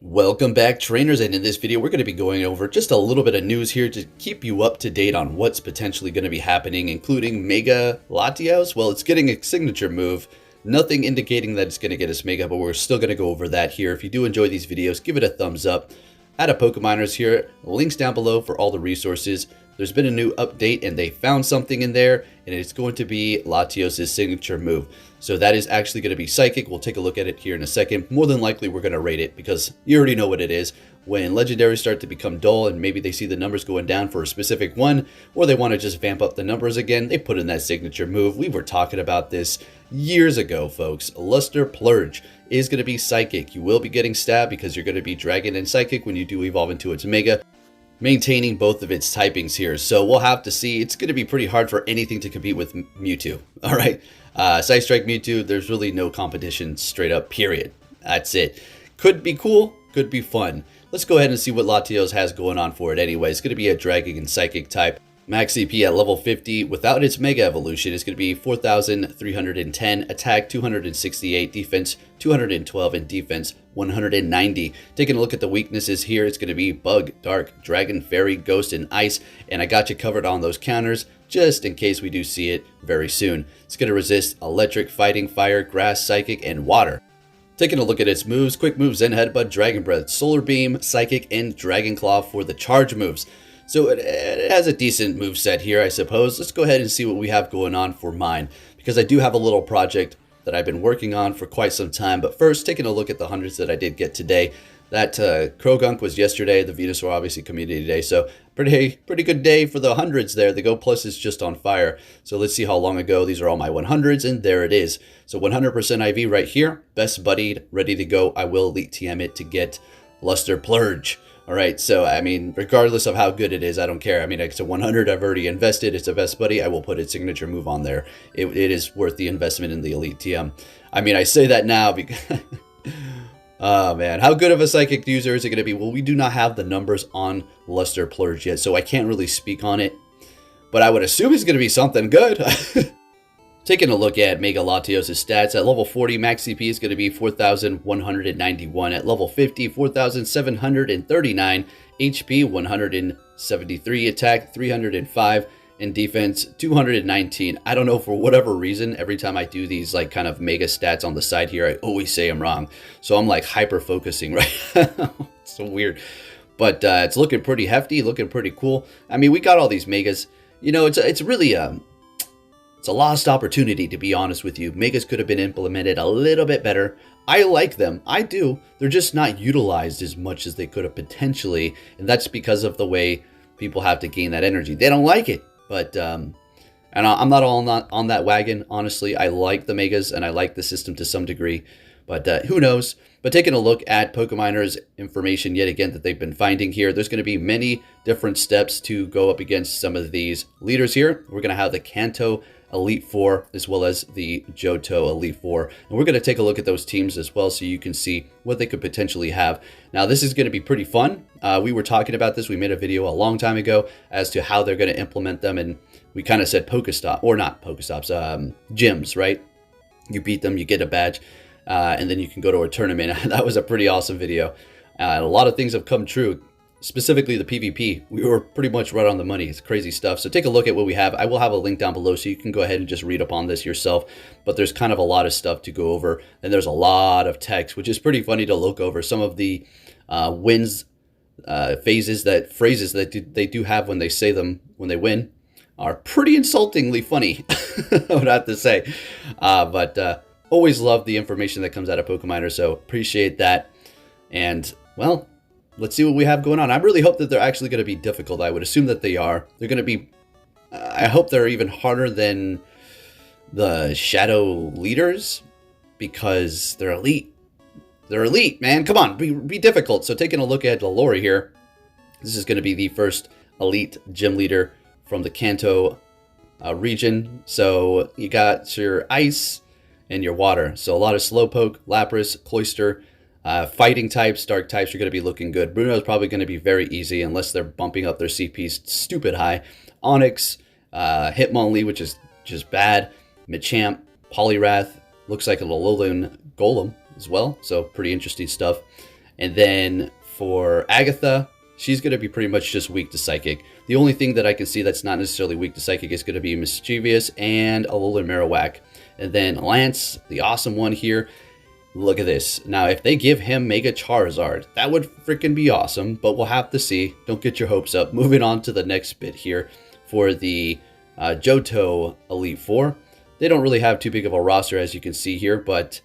Welcome back, trainers, and in this video we're going to be going over just a little bit of news here to keep you up to date on what's potentially going to be happening, including Mega Latios. Well, it's getting a signature move, nothing indicating that it's going to get us Mega, but we're still going to go over that here. If you do enjoy these videos, give it a thumbs up. Add a PokeMiners here, links down below for all the resources. There's been a new update and they found something in there, and it's going to be Latios' signature move. So that is actually going to be Psychic. We'll take a look at it here in a second. More than likely, we're going to rate it because you already know what it is. When legendaries start to become dull and maybe they see the numbers going down for a specific one, or they want to just vamp up the numbers again, they put in that signature move. We were talking about this years ago, folks. Luster Purge is going to be Psychic. You will be getting stabbed because you're going to be Dragon and Psychic when you do evolve into its Mega, maintaining both of its typings here. So we'll have to see. It's going to be pretty hard for anything to compete with Mewtwo. All right. Side Strike Mewtwo, there's really no competition, straight up, period. That's it. Could be cool, could be fun. Let's go ahead and see what Latios has going on for it anyway. It's going to be a Dragon and Psychic type. Max CP at level 50 without its Mega Evolution is going to be 4,310, attack 268, defense 212, and defense 190. Taking a look at the weaknesses here, it's going to be Bug, Dark, Dragon, Fairy, Ghost, and Ice. And I got you covered on those counters just in case we do see it very soon. It's going to resist Electric, Fighting, Fire, Grass, Psychic, and Water. Taking a look at its moves, Quick Move, Zen Headbutt, Dragon Breath, Solar Beam, Psychic, and Dragon Claw for the charge moves. So it has a decent move set here, I suppose. Let's go ahead and see what we have going on for mine, because I do have a little project that I've been working on for quite some time. But first, taking a look at the hundreds that I did get today. That Krogunk was yesterday, the Venusaur obviously Community Day, so pretty good day for the hundreds there. The Go Plus is just on fire. So let's see how long ago. These are all my 100s, and there it is. So 100% IV right here, best buddied, ready to go. I will Elite TM it to get Luster Purge. All right, so I mean, regardless of how good it is, I don't care. I mean, it's a 100 I've already invested. It's a best buddy. I will put its signature move on there. It is worth the investment in the Elite TM. I mean, I say that now because... Oh man, how good of a Psychic user is it going to be? Well, we do not have the numbers on Luster Purge yet, so I can't really speak on it. But I would assume it's going to be something good. Taking a look at Mega Latios' stats, at level 40, max CP is going to be 4,191. At level 50, 4,739. HP, 173. Attack, 305. And defense, 219. I don't know, for whatever reason, every time I do these like kind of mega stats on the side here, I always say I'm wrong. So I'm like hyper focusing right now. It's so weird. But it's looking pretty hefty, looking pretty cool. I mean, we got all these megas. You know, it's really it's a lost opportunity, to be honest with you. Megas could have been implemented a little bit better. I like them. I do. They're just not utilized as much as they could have potentially. And that's because of the way people have to gain that energy. They don't like it. But, and I'm not all on that wagon, honestly. I like the Megas, and I like the system to some degree. But who knows? But taking a look at PokeMiners information yet again that they've been finding here, there's going to be many different steps to go up against some of these leaders here. We're going to have the Kanto Elite Four as well as the Johto Elite Four. And we're going to take a look at those teams as well so you can see what they could potentially have. Now, this is going to be pretty fun. We were talking about this. We made a video a long time ago as to how they're going to implement them. And we kind of said Pokestop, or not Pokestops, gyms, right? You beat them, you get a badge, and then you can go to a tournament. That was a pretty awesome video. A lot of things have come true. Specifically the PvP, we were pretty much right on the money. It's crazy stuff. So take a look at what we have. I will have a link down below so you can go ahead and just read up on this yourself. But there's kind of a lot of stuff to go over. And there's a lot of text, which is pretty funny to look over. Some of the phrases that they do have when they say them when they win are pretty insultingly funny, I would have to say. But always love the information that comes out of PokeMiners, so appreciate that. And, well, let's see what we have going on. I really hope that they're actually going to be difficult. I would assume that they are. They're going to be... I hope they're even harder than the Shadow Leaders, because they're elite. They're elite, man. Come on, be difficult. So taking a look at Lori here, this is going to be the first elite gym leader from the Kanto region. So you got your Ice and your Water. So a lot of Slowpoke, Lapras, Cloyster. Fighting types, dark types are going to be looking good. Bruno is probably going to be very easy unless they're bumping up their CPs stupid high. Onyx, Hitmonlee, which is just bad. Machamp, Poliwrath, looks like a Alolan Golem as well. So pretty interesting stuff. And then for Agatha, she's going to be pretty much just weak to Psychic. The only thing that I can see that's not necessarily weak to Psychic is going to be Mischievous and Alolan Marowak. And then Lance, the awesome one here. Look at this. Now, if they give him Mega Charizard, that would freaking be awesome, but we'll have to see. Don't get your hopes up. Moving on to the next bit here for the Johto Elite Four. They don't really have too big of a roster, as you can see here, but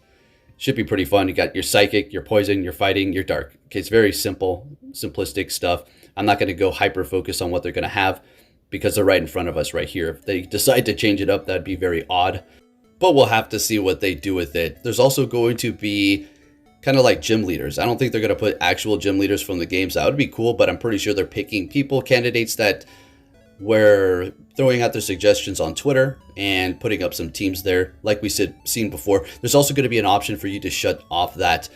should be pretty fun. You got your Psychic, your Poison, your Fighting, your Dark. Okay, it's very simple, simplistic stuff. I'm not going to go hyper-focus on what they're going to have because they're right in front of us right here. If they decide to change it up, that'd be very odd. But we'll have to see what they do with it. There's also going to be kind of like gym leaders. I don't think they're going to put actual gym leaders from the games. That would be cool, but I'm pretty sure they're picking people, candidates that were throwing out their suggestions on Twitter and putting up some teams there, like we seen before. There's also going to be an option for you to shut off that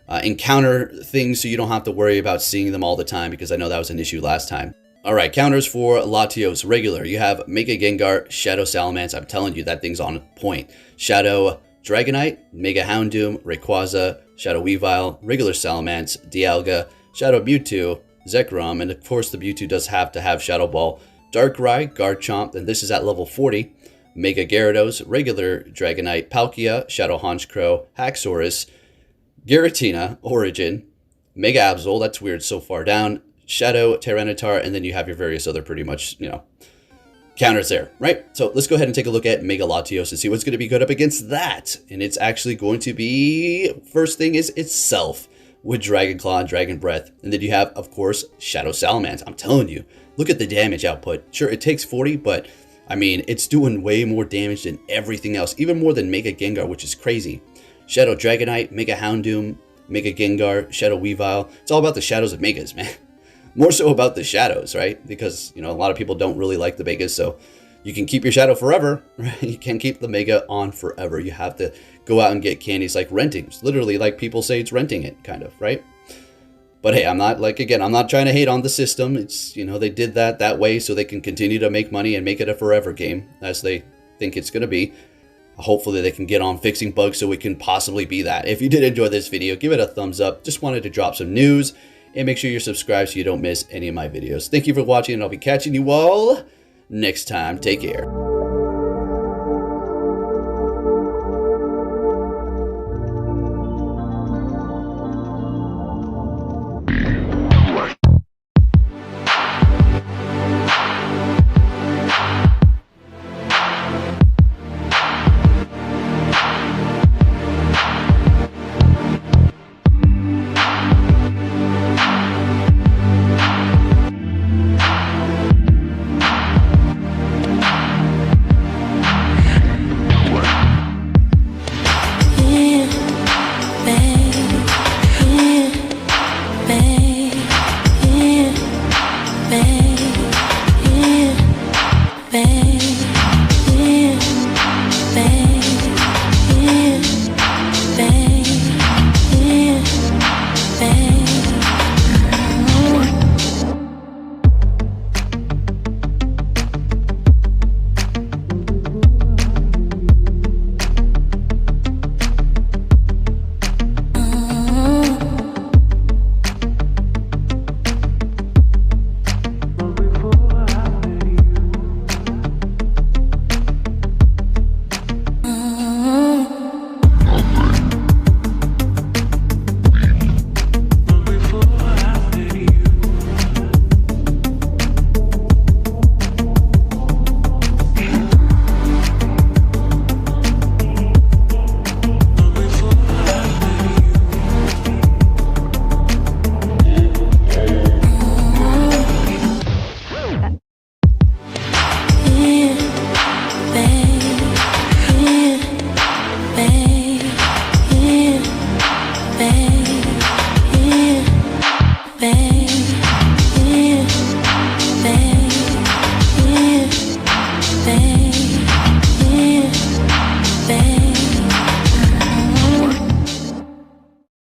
encounter thing so you don't have to worry about seeing them all the time, because I know that was an issue last time. Alright, counters for Latios. Regular, you have Mega Gengar, Shadow Salamence. I'm telling you, that thing's on point. Shadow Dragonite, Mega Houndoom, Rayquaza, Shadow Weavile, Regular Salamence, Dialga, Shadow Mewtwo, Zekrom, and of course the Mewtwo does have to have Shadow Ball. Darkrai, Garchomp, and this is at level 40. Mega Gyarados, Regular Dragonite, Palkia, Shadow Honchkrow, Haxorus, Giratina, Origin, Mega Absol, that's weird so far down, Shadow Tyranitar, and then you have your various other pretty much, counters there, right? So let's go ahead and take a look at Mega Latios and see what's going to be good up against that. And it's actually going to be, first thing is itself with Dragon Claw and Dragon Breath. And then you have, of course, Shadow Salamence. I'm telling you, look at the damage output. Sure, it takes 40, but I mean, it's doing way more damage than everything else, even more than Mega Gengar, which is crazy. Shadow Dragonite, Mega Houndoom, Mega Gengar, Shadow Weavile. It's all about the shadows of Megas, man. More so about the shadows, right? Because, a lot of people don't really like the Megas, so you can keep your shadow forever, right? You can't keep the Mega on forever. You have to go out and get candies like renting. It's literally like people say it's renting it, kind of, right? But hey, I'm not trying to hate on the system. It's, they did that way so they can continue to make money and make it a forever game, as they think it's going to be. Hopefully they can get on fixing bugs so it can possibly be that. If you did enjoy this video, give it a thumbs up. Just wanted to drop some news. And make sure you're subscribed so you don't miss any of my videos. Thank you for watching, and I'll be catching you all next time. Take care. Babe.